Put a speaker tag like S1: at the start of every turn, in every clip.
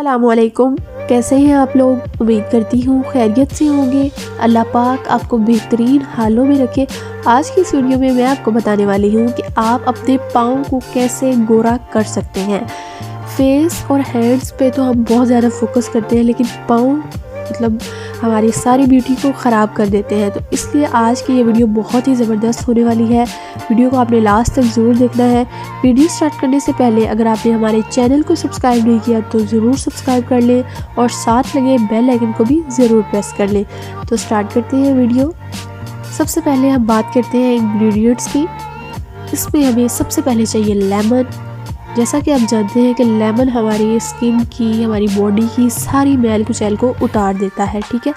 S1: अस्सलामुअलैकुम, कैसे हैं आप लोग। उम्मीद करती हूँ खैरियत से होंगे। अल्लाह पाक आपको बेहतरीन हालों में रखे। आज की इस वीडियो में मैं आपको बताने वाली हूँ कि आप अपने पाँव को कैसे गोरा कर सकते हैं। फेस और हैंड्स पे तो हम बहुत ज़्यादा फोकस करते हैं, लेकिन पाँव मतलब हमारी सारी ब्यूटी को ख़राब कर देते हैं। तो इसलिए आज की ये वीडियो बहुत ही ज़बरदस्त होने वाली है। वीडियो को आपने लास्ट तक ज़रूर देखना है। वीडियो स्टार्ट करने से पहले अगर आपने हमारे चैनल को सब्सक्राइब नहीं किया तो ज़रूर सब्सक्राइब कर लें और साथ लगे बेल आइकन को भी ज़रूर प्रेस कर लें। तो स्टार्ट करते हैं वीडियो। सबसे पहले हम बात करते हैं इंग्रेडिएंट्स की। इसमें हमें सबसे पहले चाहिए लेमन। जैसा कि आप जानते हैं कि लेमन हमारी स्किन की, हमारी बॉडी की सारी मैल कुचैल को उतार देता है, ठीक है।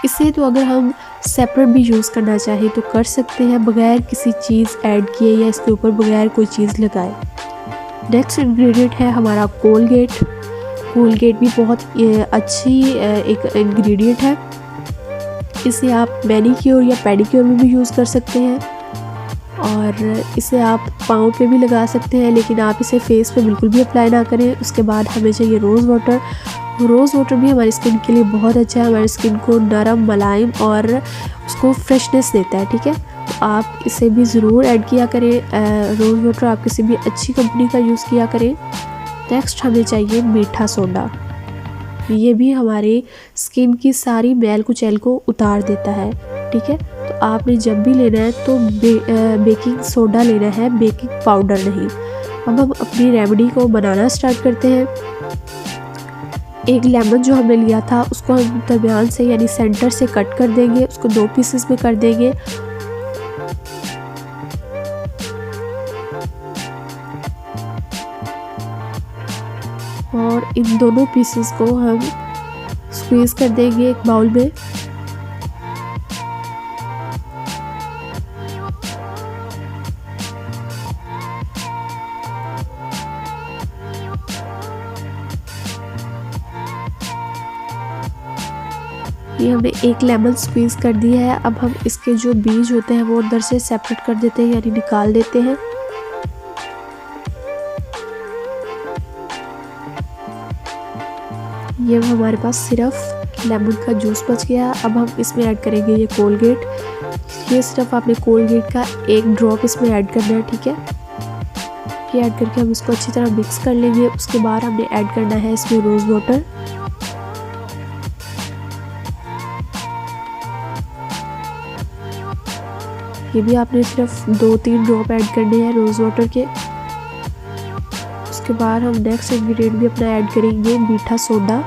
S1: इसे तो अगर हम सेपरेट भी यूज़ करना चाहें तो कर सकते हैं, बगैर किसी चीज़ ऐड किए या इसके ऊपर बगैर कोई चीज़ लगाए। नेक्स्ट इंग्रेडिएंट है हमारा कोलगेट। कोलगेट भी बहुत अच्छी एक इंग्रेडिएंट है। इसे आप मैनीक्योर या पेडिक्योर में भी यूज़ कर सकते हैं और इसे आप पाँव पे भी लगा सकते हैं, लेकिन आप इसे फेस पे बिल्कुल भी अप्लाई ना करें। उसके बाद हमें चाहिए रोज़ वाटर। रोज़ वाटर भी हमारी स्किन के लिए बहुत अच्छा है, हमारी स्किन को नरम, मुलायम और उसको फ्रेशनेस देता है, ठीक है। तो आप इसे भी ज़रूर ऐड किया करें। रोज़ वाटर आप किसी भी अच्छी कंपनी का यूज़ किया करें। नेक्स्ट हमें चाहिए मीठा सोडा। ये भी हमारे स्किन की सारी मैल कुचैल को उतार देता है, ठीक है। तो आपने जब भी लेना है तो बेकिंग सोडा लेना है, बेकिंग पाउडर नहीं। अब हम अपनी रेमेडी को बनाना स्टार्ट करते हैं। एक लेमन जो हमने लिया था उसको हम दरमियान से यानी सेंटर से कट कर देंगे, उसको 2 पीसेस में कर देंगे। और इन दोनों पीसेस को हम स्क्वीज़ कर देंगे एक बाउल में। ये हमने एक लेमन स्क्वीज़ कर दिया है। अब हम इसके जो बीज होते हैं वो अंदर से सेपरेट कर देते हैं यानी निकाल देते हैं। ये हमारे पास सिर्फ लेमन का जूस बच गया। अब हम इसमें ऐड करेंगे ये कोलगेट। ये सिर्फ आपने कोलगेट का 1 ड्रॉप इसमें ऐड करना है, ठीक है। ये ऐड करके हम इसको अच्छी तरह मिक्स कर लेंगे। उसके बाद हमने ऐड करना है इसमें रोज़ वाटर। ये भी आपने सिर्फ 2-3 ड्रॉप ऐड करने हैं रोज़ वाटर के। उसके बाद हम नेक्स्ट इंग्रेडिएंट भी अपना ऐड करेंगे मीठा सोडा।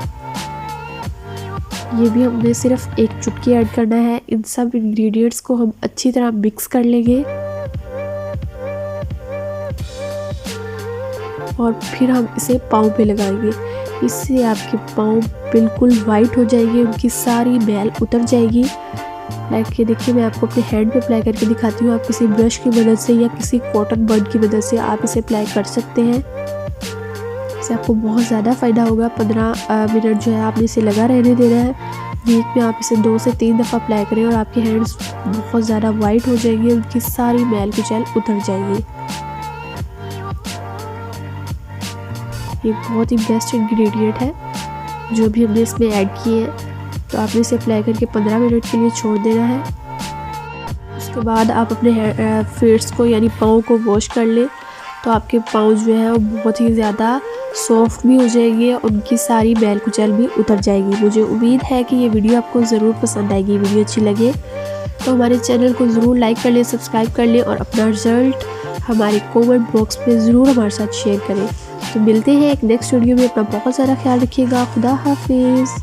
S1: ये भी हमने सिर्फ 1 चुटकी ऐड करना है। इन सब इंग्रेडिएंट्स को हम अच्छी तरह मिक्स कर लेंगे और फिर हम इसे पाँव पे लगाएंगे। इससे आपके पाँव बिल्कुल वाइट हो जाएंगे, उनकी सारी मैल उतर जाएगी। लाइक ये देखिए, मैं आपको अपने हैंड पे अप्लाई करके दिखाती हूँ। आप किसी ब्रश की मदद से या किसी कॉटन बड की मदद से आप इसे अप्लाई कर सकते हैं। इससे आपको बहुत ज़्यादा फ़ायदा होगा। 15 मिनट जो है आपने इसे लगा रहने देना है। वीक में आप इसे 2 से 3 दफ़ा अप्लाई करें और आपके हैंड्स बहुत ज़्यादा वाइट हो जाएंगे, उनकी सारी मैल कुचैल उतर जाएगी। ये बहुत ही बेस्ट इंग्रेडिएंट है जो भी हमने इसमें ऐड किए हैं। तो आपने इसे अप्लाई करके 15 मिनट के लिए छोड़ देना है। उसके बाद आप अपने फीट्स को यानी पाँव को वॉश कर लें तो आपके पाँव जो है वो बहुत ही ज़्यादा सॉफ्ट भी हो जाएंगे, उनकी सारी मैल कुचैल भी उतर जाएगी। मुझे उम्मीद है कि ये वीडियो आपको ज़रूर पसंद आएगी। वीडियो अच्छी लगे तो हमारे चैनल को ज़रूर लाइक कर लें, सब्सक्राइब कर लें और अपना रिज़ल्ट हमारे कमेंट बॉक्स में ज़रूर हमारे साथ शेयर करें। तो मिलते हैं एक नेक्स्ट वीडियो में। अपना बहुत ज़्यादा ख्याल रखिएगा। खुदा हाफिज़।